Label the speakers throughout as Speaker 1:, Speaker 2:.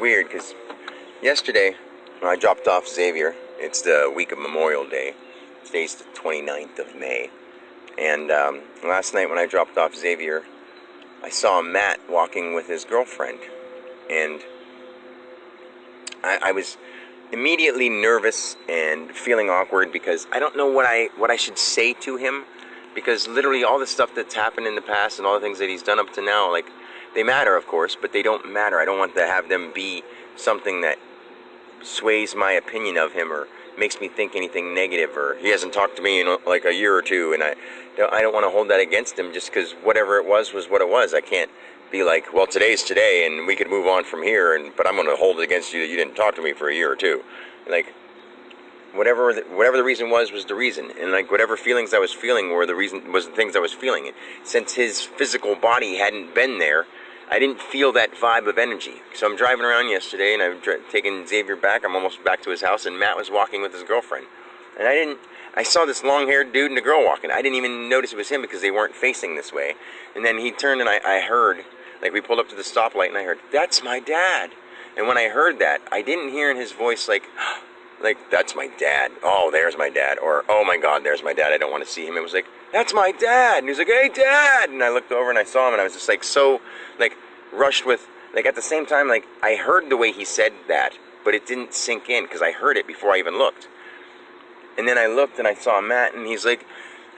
Speaker 1: weird because yesterday when I dropped off Xavier, it's the week of Memorial Day. Today's the 29th of May. And last night when I dropped off Xavier, I saw Matt walking with his girlfriend. And I was immediately nervous and feeling awkward because I don't know what I should say to him, because literally all the stuff that's happened in the past and all the things that he's done up to now, like, they matter, of course, but they don't matter. I don't want to have them be something that sways my opinion of him or makes me think anything negative, or he hasn't talked to me in like a year or two, and I don't want to hold that against him just because whatever it was what it was. I can't be like, well, today's today and we could move on from here, but I'm going to hold it against you that you didn't talk to me for a year or two. Like, whatever the reason was the reason, and like whatever feelings I was feeling were the things I was feeling. And since his physical body hadn't been there, I didn't feel that vibe of energy. So I'm driving around yesterday, and I've taken Xavier back. I'm almost back to his house, and Matt was walking with his girlfriend. And I saw this long-haired dude and a girl walking. I didn't even notice it was him because they weren't facing this way. And then he turned, and I heard, like, we pulled up to the stoplight, and I heard, "That's my dad." And when I heard that, I didn't hear in his voice, like, "That's my dad. Oh, there's my dad." Or, "Oh my God, there's my dad. I don't want to see him." It was like, "That's my dad." And he was like, "Hey, Dad." And I looked over and I saw him, and I was just like so, like, rushed with, like, at the same time, like, I heard the way he said that, but it didn't sink in because I heard it before I even looked. And then I looked and I saw Matt, and he's like,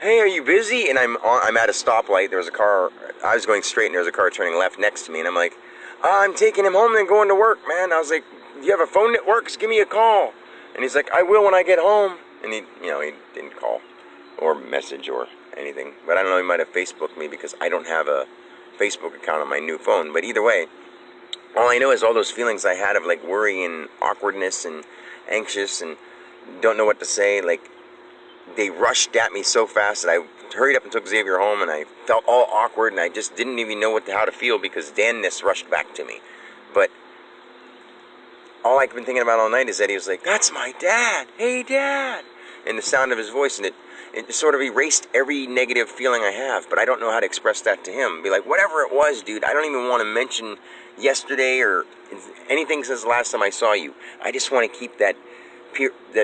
Speaker 1: "Hey, are you busy?" And I'm at a stoplight. There was a car. I was going straight, and there was a car turning left next to me, and I'm like, "I'm taking him home and going to work, man." I was like, "Do you have a phone that works? Give me a call." And he's like, "I will when I get home." And he didn't call or message or anything. But I don't know, he might have Facebooked me because I don't have a Facebook account on my new phone. But either way, all I know is all those feelings I had of, like, worry and awkwardness and anxious and don't know what to say, like, they rushed at me so fast that I hurried up and took Xavier home, and I felt all awkward, and I just didn't even know how to feel because Dan-ness rushed back to me. But all I've been thinking about all night is that he was like, "That's my dad. Hey, Dad." And the sound of his voice, and it sort of erased every negative feeling I have, but I don't know how to express that to him. Be like, whatever it was, dude, I don't even want to mention yesterday or anything since the last time I saw you. I just want to keep that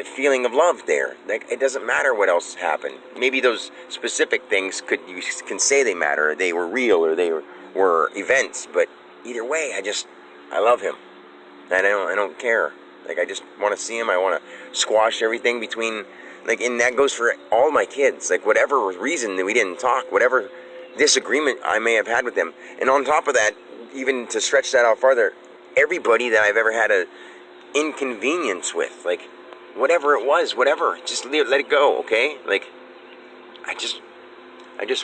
Speaker 1: feeling of love there. Like, it doesn't matter what else happened. Maybe those specific things you can say they matter, or they were real, or they were events, but either way, I love him. And I don't care. Like, I just want to see him. I want to squash everything between, like, and that goes for all my kids. Like, whatever reason that we didn't talk, whatever disagreement I may have had with them. And on top of that, even to stretch that out farther, everybody that I've ever had a inconvenience with, like, whatever it was, whatever, just let it go, okay? Like, I just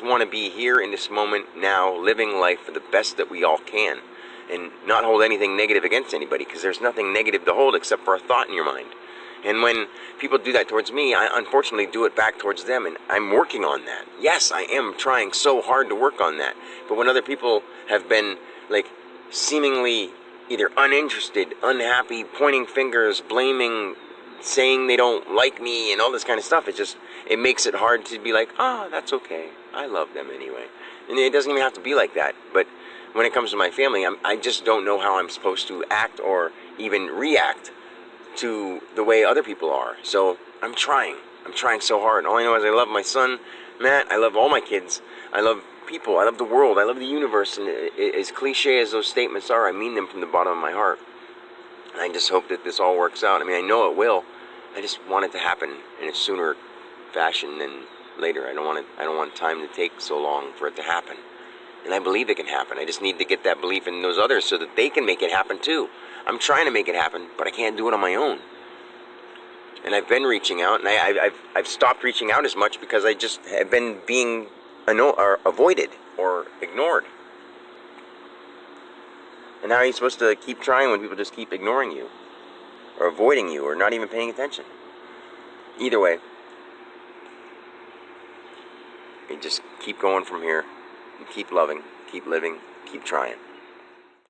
Speaker 1: want to be here in this moment now, living life for the best that we all can. And not hold anything negative against anybody, because there's nothing negative to hold except for a thought in your mind. And when people do that towards me, I unfortunately do it back towards them, and I'm working on that. Yes, I am trying so hard to work on that. But when other people have been, like, seemingly either uninterested, unhappy, pointing fingers, blaming, saying they don't like me, and all this kind of stuff, it makes it hard to be like, "Oh, that's okay. I love them anyway." And it doesn't even have to be like that, but when it comes to my family, I just don't know how I'm supposed to act or even react to the way other people are. So I'm trying so hard. All I know is I love my son, Matt. I love all my kids. I love people. I love the world. I love the universe. And as cliche as those statements are, I mean them from the bottom of my heart. And I just hope that this all works out. I mean, I know it will. I just want it to happen in a sooner fashion than later. I don't want time to take so long for it to happen. And I believe it can happen. I just need to get that belief in those others so that they can make it happen too. I'm trying to make it happen, but I can't do it on my own. And I've been reaching out, and I've stopped reaching out as much because I just have been being avoided or ignored. And how are you supposed to keep trying when people just keep ignoring you or avoiding you or not even paying attention? Either way, you just keep going from here. Keep loving, keep living, keep trying.